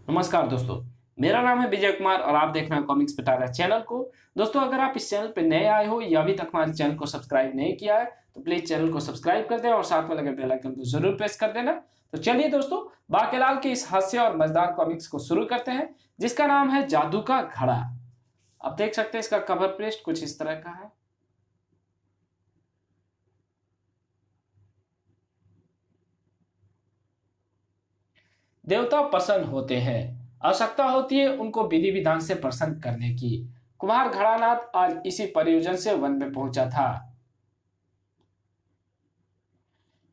नमस्कार दोस्तों, मेरा नाम है विजय कुमार और आप देख रहे हैं कॉमिक्स पिटारा चैनल को। दोस्तों, अगर आप इस चैनल पर नए आए हो या अभी तक हमारे चैनल को सब्सक्राइब नहीं किया है तो प्लीज चैनल को सब्सक्राइब कर दें और साथ में लगे बेल आइकन को जरूर प्रेस कर देना। तो चलिए दोस्तों, बाकेलाल के इस हास्य और मजेदार कॉमिक्स को शुरू करते हैं जिसका नाम है जादू का घड़ा। आप देख सकते हैं इसका कवर पेस्ट कुछ इस तरह का है। देवता प्रसन्न होते हैं, आवश्यकता होती है उनको विधि विधान से प्रसन्न करने की। कुमार घड़ानाथ आज इसी प्रयोजन से वन में पहुंचा था।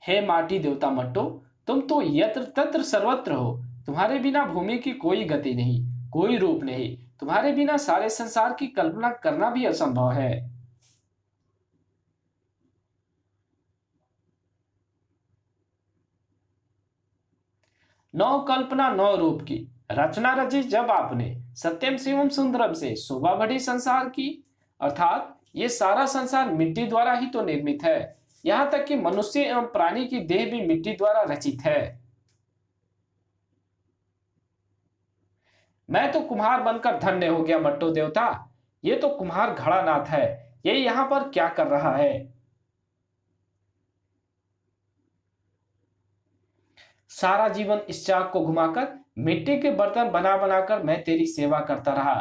हे माटी देवता मट्टो, तुम तो यत्र तत्र सर्वत्र हो। तुम्हारे बिना भूमि की कोई गति नहीं, कोई रूप नहीं। तुम्हारे बिना सारे संसार की कल्पना करना भी असंभव है। नौ कल्पना नौ रूप की रचना रची जब आपने सत्यम शिवम सुंदरम से शोभा बढ़ी संसार की। अर्थात ये सारा संसार मिट्टी द्वारा ही तो निर्मित है। यहाँ तक कि मनुष्य एवं प्राणी की देह भी मिट्टी द्वारा रचित है। मैं तो कुम्हार बनकर धन्य हो गया मट्टो देवता। ये तो कुम्हार घड़ानाथ है, ये यहाँ पर क्या कर रहा है? सारा जीवन इस चाक को घुमाकर मिट्टी के बर्तन बना बनाकर मैं तेरी सेवा करता रहा।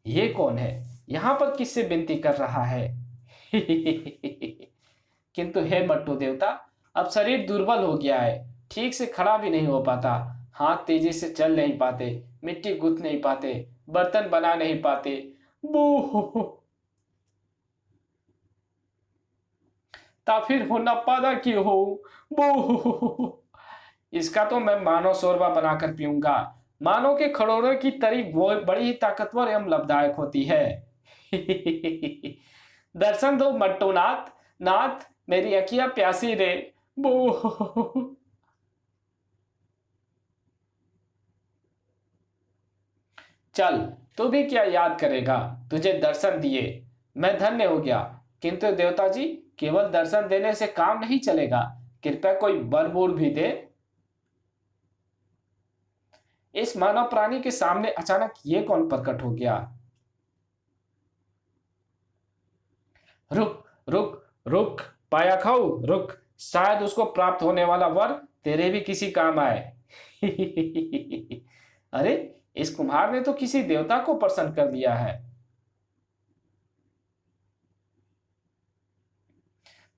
ये कौन है? यहाँ पर किससे विनती कर रहा है? किंतु हे मट्टू देवता, अब शरीर दुर्बल हो गया है, ठीक से खड़ा भी नहीं हो पाता। हाथ तेजी से चल नहीं पाते, मिट्टी गूंथ नहीं पाते, बर्तन बना नहीं पाते। बू ता फिर हो न पादा की हो। बू इसका तो मैं मानव शोरबा बनाकर पीऊंगा। मानव के खड़ोरों की तरी वो बड़ी ही ताकतवर एवं लाभदायक होती है। दर्शन दो मट्टू नाथ, नाथ मेरी अखियां प्यासी रे। बू चल, तू भी क्या याद करेगा? तुझे दर्शन दिए मैं धन्य हो गया। किंतु देवता जी, केवल दर्शन देने से काम नहीं चलेगा, कृपया कोई वर बूर भी दे। इस मानव प्राणी के सामने अचानक ये कौन प्रकट हो गया? रुक रुक रुक, पाया खाऊ रुक, शायद उसको प्राप्त होने वाला वर तेरे भी किसी काम आए। अरे, इस कुम्हार ने तो किसी देवता को प्रसन्न कर दिया है।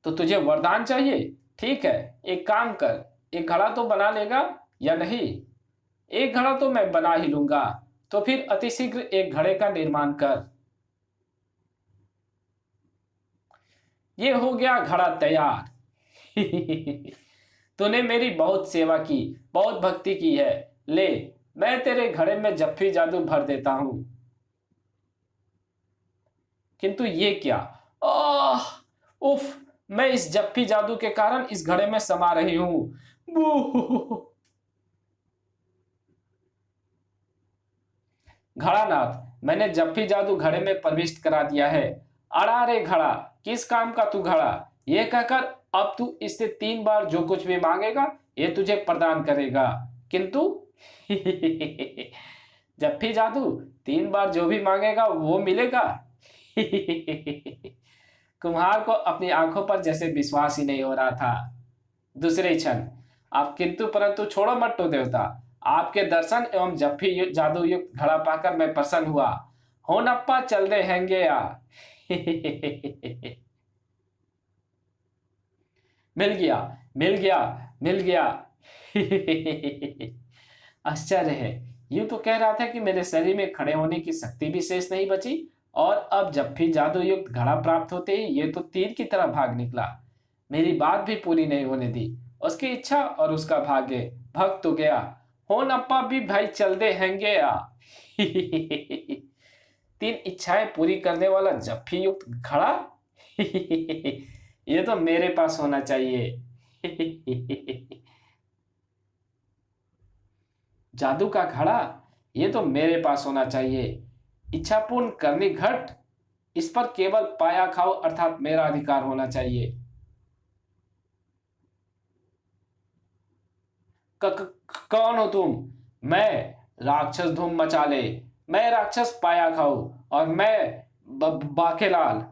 तो तुझे वरदान चाहिए? ठीक है, एक काम कर, एक घड़ा तो बना लेगा या नहीं? एक घड़ा तो मैं बना ही लूंगा। तो फिर अतिशीघ्र एक घड़े का निर्माण कर। ये हो गया घड़ा तैयार। तूने मेरी बहुत सेवा की, बहुत भक्ति की है। ले, मैं तेरे घड़े में जफ्फी जादू भर देता हूं। किंतु ये क्या? आह, उफ, मैं इस जफ्फी जादू के कारण इस घड़े में समा रही हूं। बू घड़ानाथ, मैंने जफ्फी जादू घड़े में प्रविष्ट करा दिया है। अड़ा रे घड़ा, किस काम का तू घड़ा? ये कहकर अब तू इससे 3 बार जो कुछ भी मांगेगा ये तुझे प्रदान करेगा। किंतु जफ्फी जादू 3 बार जो भी मांगेगा वो मिलेगा। कुम्हार को अपनी आंखों पर जैसे विश्वास ही नहीं हो रहा था। दूसरे क्षण आप किंतु परंतु छोड़ो मट्टू देवता, आपके दर्शन एवं जफ्फी जादू युक्त घड़ा पाकर मैं प्रसन्न हुआ। हो नप्पा चल दे हैंगे या। मिल गया, मिल गया, मिल गया। आश्चर्य है, यूं तो कह रहा था कि मेरे शरीर में खड़े होने की शक्ति भी शेष नहीं बची, और अब जफ्फी जादू युक्त घड़ा प्राप्त होते ही ये तो तीर की तरह भाग निकला। मेरी बात भी पूरी नहीं होने दी। उसकी इच्छा और उसका भाग्य भग तो गया। हो नप्पा भी भाई चल दे हैंगे या। 3 इच्छाएं पूरी करने वाला जफ्फी युक्त घड़ा। ये तो मेरे पास होना चाहिए। जादू का घड़ा, ये तो मेरे पास होना चाहिए। इच्छा पूर्ण करनी घट, इस पर केवल पाया खाओ अर्थात मेरा अधिकार होना चाहिए। कौन हो तुम? मैं राक्षस धूम मचा ले, मैं राक्षस पाया खाऊं और मैं बाकेलाल।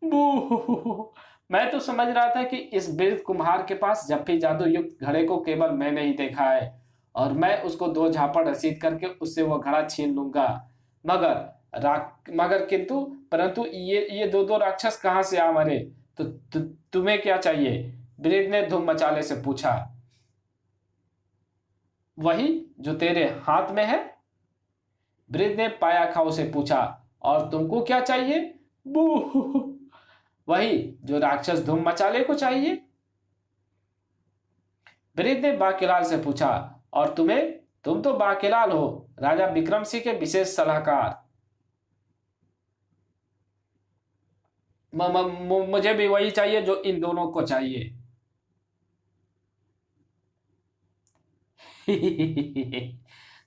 बू, मैं तो समझ रहा था कि इस वृद्ध कुम्हार के पास जप्फी जादू युक्त घड़े को केवल मैंने ही देखा है और मैं उसको 2 झापड़ रसीद करके उससे वो घड़ा छीन लूंगा। मगर किंतु परंतु ये दो राक्षस कहां से आ मरे? तुम्हें क्या चाहिए? वृद्ध ने धूम मचाले से पूछा। वही जो तेरे हाथ में है, वृद्ध ने पाया खाओ से पूछा। और तुमको क्या चाहिए? बू, वही जो राक्षस धूम मचाले को चाहिए, वृद्ध ने बाकेलाल से पूछा। और तुम्हें? तुम तो बाकेलाल हो, राजा विक्रम सिंह के विशेष सलाहकार। मुझे भी वही चाहिए जो इन दोनों को चाहिए।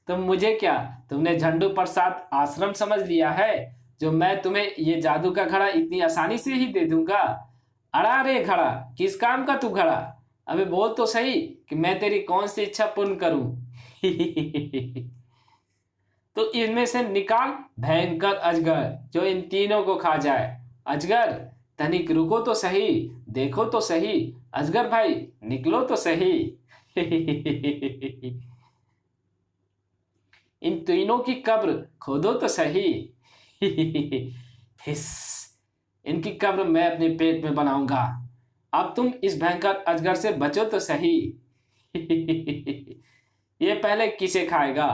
तुम मुझे क्या, तुमने झंडू प्रसाद आश्रम समझ लिया है जो मैं तुम्हें ये जादू का घड़ा इतनी आसानी से ही दे दूंगा? अड़ा रे घड़ा, किस काम का तू घड़ा? अबे बोल तो सही कि मैं तेरी कौन सी इच्छा पूर्ण करूं? तो इनमें से निकाल भयंकर अजगर जो इन तीनों को खा जाए। अजगर, तनिक रुको तो सही, देखो तो सही, अजगर भाई निकलो तो सही। इन तीनों की कब्र खोदो तो सही। हिस, इनकी कब्र मैं अपने पेट में बनाऊंगा। अब तुम इस भयंकर अजगर से बचो तो सही। ये पहले किसे खाएगा?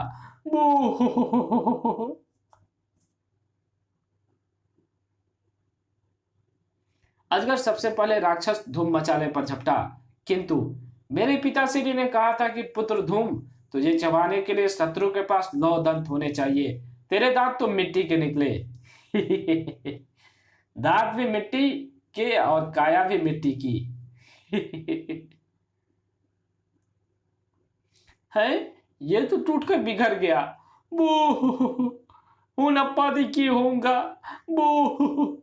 अजगर सबसे पहले राक्षस धूम मचाले पर झपटा, किंतु मेरे पिताश्री ने कहा था कि पुत्र धूम, तुझे चबाने के लिए शत्रु के पास 9 दंत होने चाहिए। तेरे दांत तो मिट्टी के निकले। दांत भी मिट्टी के और काया भी मिट्टी की। है, ये तो टूटकर बिखर गया। बू, उन अप्पा दी की होऊंगा। बू,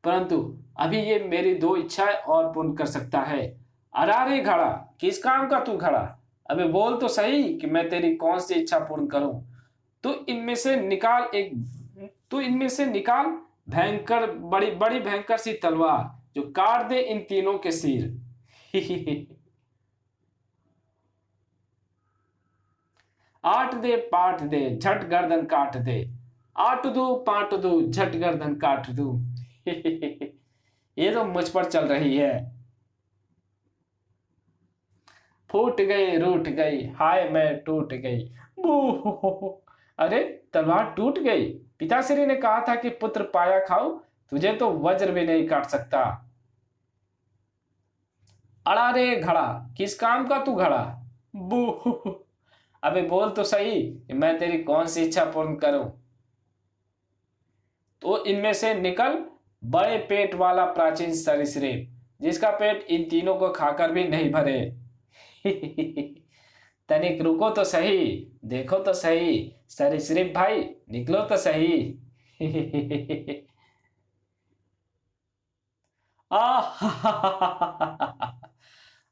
परंतु अभी ये मेरी 2 इच्छाएं और पूर्ण कर सकता है। अरारे घड़ा, किस काम का तू घड़ा? अबे बोल तो सही कि मैं तेरी कौन सी इच्छा पूर्ण करूं? तो इनमें से निकाल भयंकर, बड़ी बड़ी भयंकर सी तलवार जो काट दे इन तीनों के सिर। आट दे पाट दे झट गर्दन काट दे, आट दू पाट दू झट गर्दन काट दू। ये तो मुझ पर चल रही है। फूट गई रूठ गई, हाय मैं टूट गई। अरे तलवार टूट गई। पिताश्री ने कहा था कि पुत्र पाया खाओ, तुझे तो वज्र भी नहीं काट सकता। अड़ा रे घड़ा, किस काम का तू घड़ा? बू, अबे बोल तो सही कि मैं तेरी कौन सी इच्छा पूर्ण करूं? तो इनमें से निकल बड़े पेट वाला प्राचीन सरीसृप, जिसका पेट इन तीनों को खाकर भी नहीं भरे। तनिक रुको तो सही, देखो तो सही, सरीसृप भाई निकलो तो सही।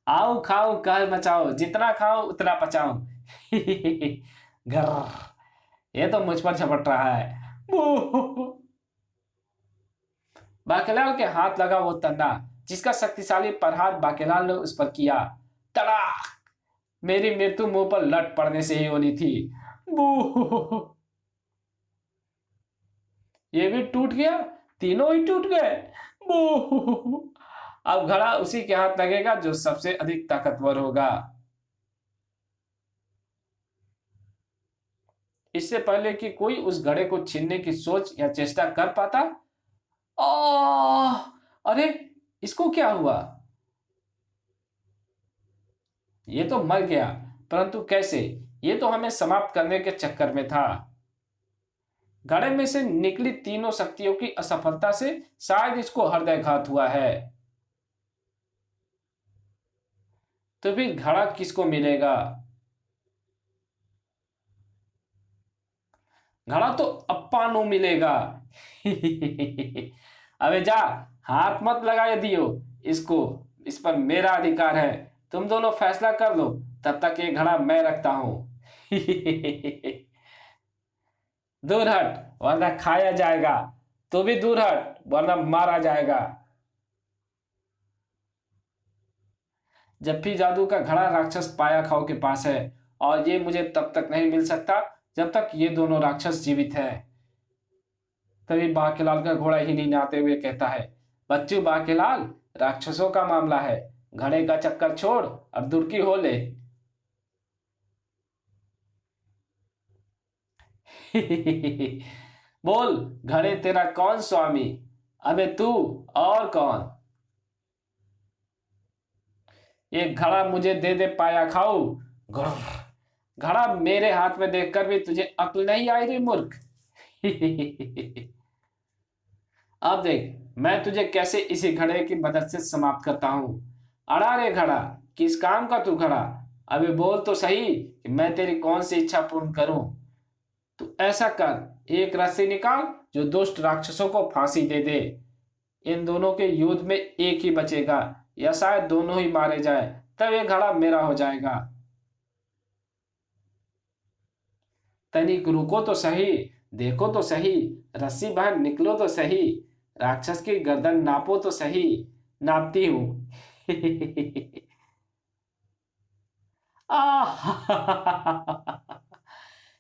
आओ खाओ कह मचाओ, जितना खाओ उतना पचाओ। घर, ये तो मुझ पर झपट रहा है। बाकेलाल के हाथ लगा वो तन्ना जिसका शक्तिशाली प्रहार बाकेलाल ने उस पर किया। तड़ाक! मेरी मृत्यु मुंह पर लट पड़ने से ही होनी थी। ये भी टूट गया, तीनों ही टूट गए। अब घड़ा उसी के हाथ लगेगा जो सबसे अधिक ताकतवर होगा। इससे पहले कि कोई उस घड़े को छीनने की सोच या चेष्टा कर पाता, अरे इसको क्या हुआ? ये तो मर गया, परंतु कैसे? ये तो हमें समाप्त करने के चक्कर में था। घड़े में से निकली तीनों शक्तियों की असफलता से शायद इसको हृदयघात हुआ है। तो फिर घड़ा किसको मिलेगा? घड़ा तो अप्पा नु मिलेगा। अबे जा, हाथ मत लगा दियो इसको, इस पर मेरा अधिकार है। तुम दोनों फैसला कर लो, तब तक ये घड़ा मैं रखता हूं। दूर हट वरना खाया जाएगा। तू भी दूर हट वरना मारा जाएगा। जब भी जादू का घड़ा राक्षस पाया खाओ के पास है, और ये मुझे तब तक नहीं मिल सकता जब तक ये दोनों राक्षस जीवित हैं। तभी बांकेलाल का घोड़ा ही नहीं आते हुए कहता है, बच्चू बांकेलाल, राक्षसों का मामला है, घड़े का चक्कर छोड़ और दुर्की हो ले। बोल घड़े तेरा कौन स्वामी? अबे तू और कौन? ये घड़ा मुझे दे दे पाया खाऊ। घड़ा मेरे हाथ में देखकर भी तुझे अक्ल नहीं आई रे मूर्ख। अब देख मैं तुझे कैसे इसी घड़े की मदद से समाप्त करता हूं। अड़ा रे घड़ा, किस काम का तू घड़ा? अबे बोल तो सही कि मैं तेरी कौन सी इच्छा पूर्ण करूं। तू ऐसा कर, एक रस्सी निकाल जो दुष्ट राक्षसों को फांसी दे दे। इन दोनों के युद्ध में एक ही बचेगा, या शायद दोनों ही मारे जाए, तब ये घड़ा मेरा हो जाएगा। तनिक रुको तो सही, देखो तो सही, रस्सी बाहर निकलो तो सही, राक्षस की गर्दन नापो तो सही। नापती हूं।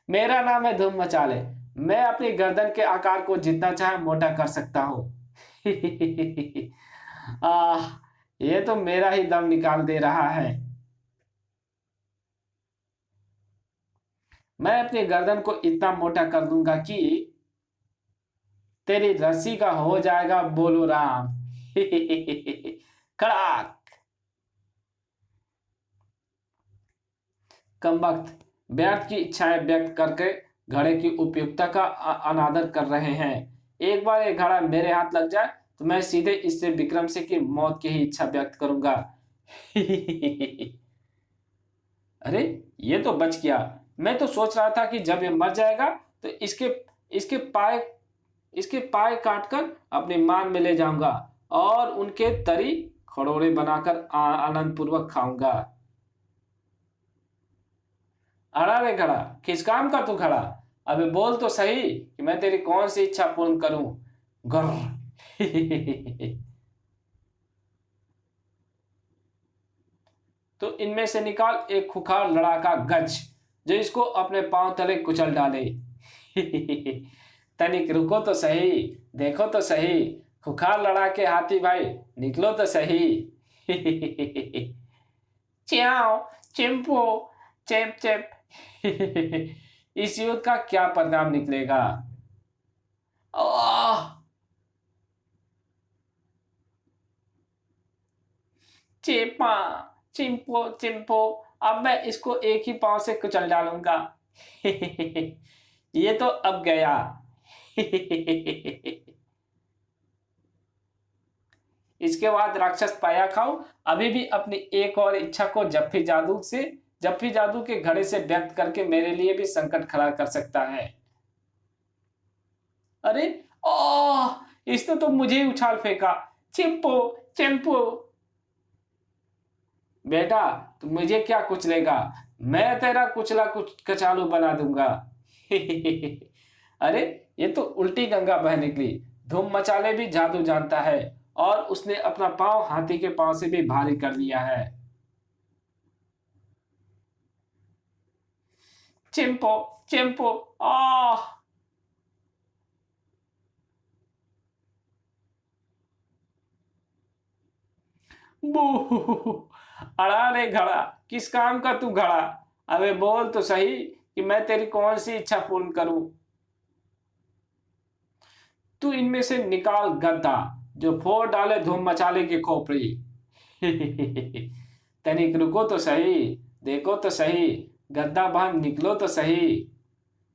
मेरा नाम है धूम मचाले। मैं अपनी गर्दन के आकार को जितना चाहे मोटा कर सकता हूं। आह, ये तो मेरा ही दम निकाल दे रहा है। मैं अपनी गर्दन को इतना मोटा कर दूंगा कि तेरी रस्सी का हो जाएगा बोलो राम। कड़ाक। कमबख्त व्यर्थ की इच्छाएं व्यक्त करके घड़े की उपयुक्तता का अनादर कर रहे हैं। एक बार ये घड़ा मेरे हाथ लग जाए तो मैं सीधे इससे विक्रम सिंह की मौत की ही इच्छा व्यक्त करूंगा। अरे ये तो बच गया। मैं तो सोच रहा था कि जब ये मर जाएगा तो इसके इसके पाए इसके पाए काटकर अपने मान में ले जाऊंगा और उनके तरी खड़ोड़े बनाकर आनंद पूर्वक खाऊंगा। अड़ा रे घड़ा, किस काम का तू खड़ा? अबे बोल तो सही कि मैं तेरी कौन सी इच्छा पूर्ण करूं। गर। तो इनमें से निकाल एक खुखार लड़ाका गज, जो इसको अपने पांव तले कुचल डाले। तनिक रुको तो सही, देखो तो सही, खुखार लड़ा के हाथी भाई, निकलो तो सही। च्याओ चिंपो चेप चेप। इस युद्ध का क्या परिणाम निकलेगा? चेपा चिंपो चिंपो, अब मैं इसको एक ही पांव से कुचल डालूंगा। ये तो अब गया। इसके बाद राक्षस पाया खाओ अभी भी अपनी एक और इच्छा को जब भी जादू के घड़े से व्यक्त करके मेरे लिए भी संकट खड़ा कर सकता है। अरे इसने तो मुझे ही उछाल फेंका। चिंपो चिंपो। बेटा तू मुझे क्या कुचलेगा, मैं तेरा कुचला कुछ कचालू बना दूंगा। अरे ये तो उल्टी गंगा बह निकली। धूम मचाले भी जादू जानता है और उसने अपना पांव हाथी के पांव से भी भारी कर दिया है। चिंपो चिंपो आह। बू। अड़ा रे घड़ा, किस काम का तू घड़ा? अबे बोल तो सही कि मैं तेरी कौन सी इच्छा पूर्ण करूं। तू इनमें से निकाल गद्दा, जो फोड़ डाले धूम मचाले की खोपड़ी। तनिक रुको तो सही, देखो तो सही, गद्दा बाहर निकलो तो सही।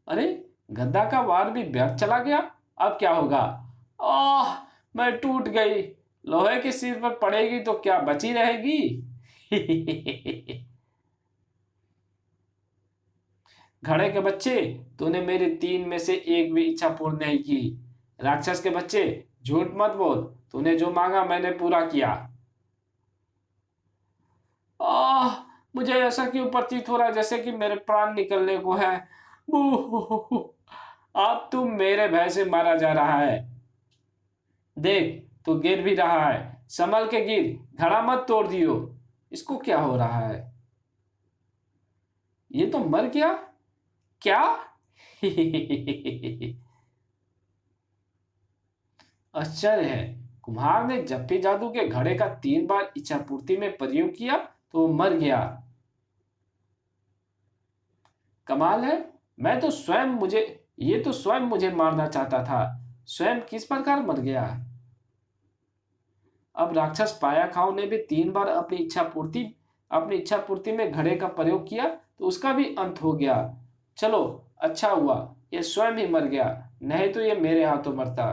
अरे गद्दा का वार भी व्यर्थ चला गया। अब क्या होगा? मैं टूट गई। लोहे के सिर पर पड़ेगी तो क्या बची रहेगी? घड़े के बच्चे, तूने मेरी 3 में से एक भी इच्छा पूर्ण नहीं की। राक्षस के बच्चे, झूठ मत बोल, तूने जो मांगा मैंने पूरा किया। आह, मुझे ऐसा क्यों प्रतीत हो रहा है जैसे कि मेरे प्राण निकलने को है। बू, अब तू मेरे भय से मारा जा रहा है। देख, तू गिर भी रहा है। संभल के गिर, धड़ा मत तोड़ दियो। इसको क्या हो रहा है? ये तो मर गया क्या? आश्चर्य है, कुम्हार ने जप्पी जादू के घड़े का 3 बार इच्छा पूर्ति में प्रयोग किया तो वो मर गया। कमाल है। मैं तो स्वयं मुझे ये तो स्वयं मुझे मारना चाहता था, स्वयं किस प्रकार मर गया? अब राक्षस पाया खाओ ने भी 3 बार अपनी इच्छा पूर्ति में घड़े का प्रयोग किया तो उसका भी अंत हो गया। चलो, अच्छा हुआ ये स्वयं ही मर गया, नहीं तो ये मेरे हाथों मरता।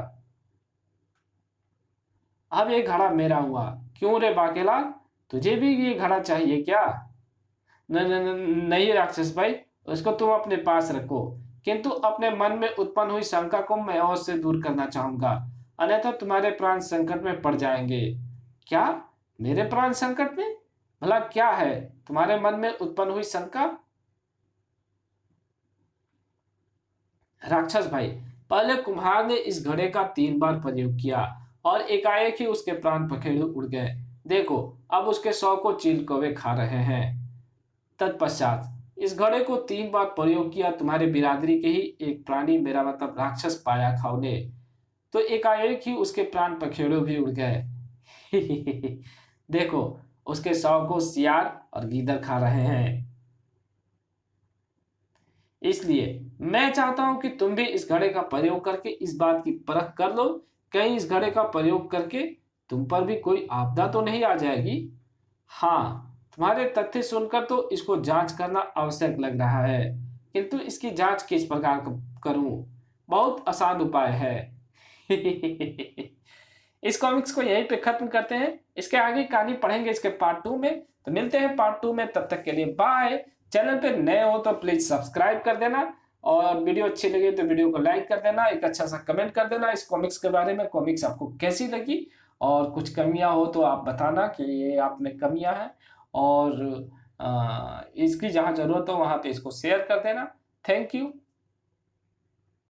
अब ये घड़ा मेरा हुआ। क्यों रे बाकेलाल, तुझे भी ये घड़ा चाहिए क्या? न, न, न, नहीं राक्षस भाई, उसको तुम अपने पास रखो, किंतु अपने मन में उत्पन्न हुई शंका को मैं और से दूर करना चाहूंगा, अन्यथा तुम्हारे प्राण संकट में पड़ जाएंगे। क्या? मेरे प्राण संकट में? भला क्या है तुम्हारे मन में उत्पन्न हुई शंका? राक्षस भाई, पहले कुम्हार ने इस घड़े का 3 बार प्रयोग किया और एकाएक ही उसके प्राण पखेरु उड़ गए। देखो, अब उसके 100 को चील कौवे खा रहे हैं। तत्पश्चात इस घड़े को 3 बार प्रयोग किया तुम्हारे बिरादरी के ही एक प्राणी, मेरा मतलब राक्षस पाया खाओ ने, तो एकाएक ही उसके प्राण पखेरु भी उड़ गए। देखो, उसके 100 को सियार और गीदड़ खा रहे हैं। इसलिए मैं चाहता हूं कि तुम भी इस घड़े का प्रयोग करके इस बात की परख कर लो, कहीं इस घड़े का प्रयोग करके तुम पर भी कोई आपदा तो नहीं आ जाएगी। हाँ, तुम्हारे तथ्य सुनकर तो इसको जांच करना आवश्यक लग रहा है, किंतु इसकी जांच किस प्रकार करूं? बहुत आसान उपाय है। इस कॉमिक्स को यहीं पे खत्म करते हैं। इसके आगे कहानी पढ़ेंगे इसके पार्ट 2 में। तो मिलते हैं पार्ट 2 में, तब तक के लिए बाय। चैनल पे नए हो तो प्लीज सब्सक्राइब कर देना, और वीडियो अच्छी लगे तो वीडियो को लाइक कर देना, एक अच्छा सा कमेंट कर देना इस कॉमिक्स के बारे में, कॉमिक्स आपको कैसी लगी, और कुछ कमियां हो तो आप बताना कि ये आप में कमियां हैं, और इसकी जहां जरूरत हो वहां पे इसको शेयर कर देना। Thank you.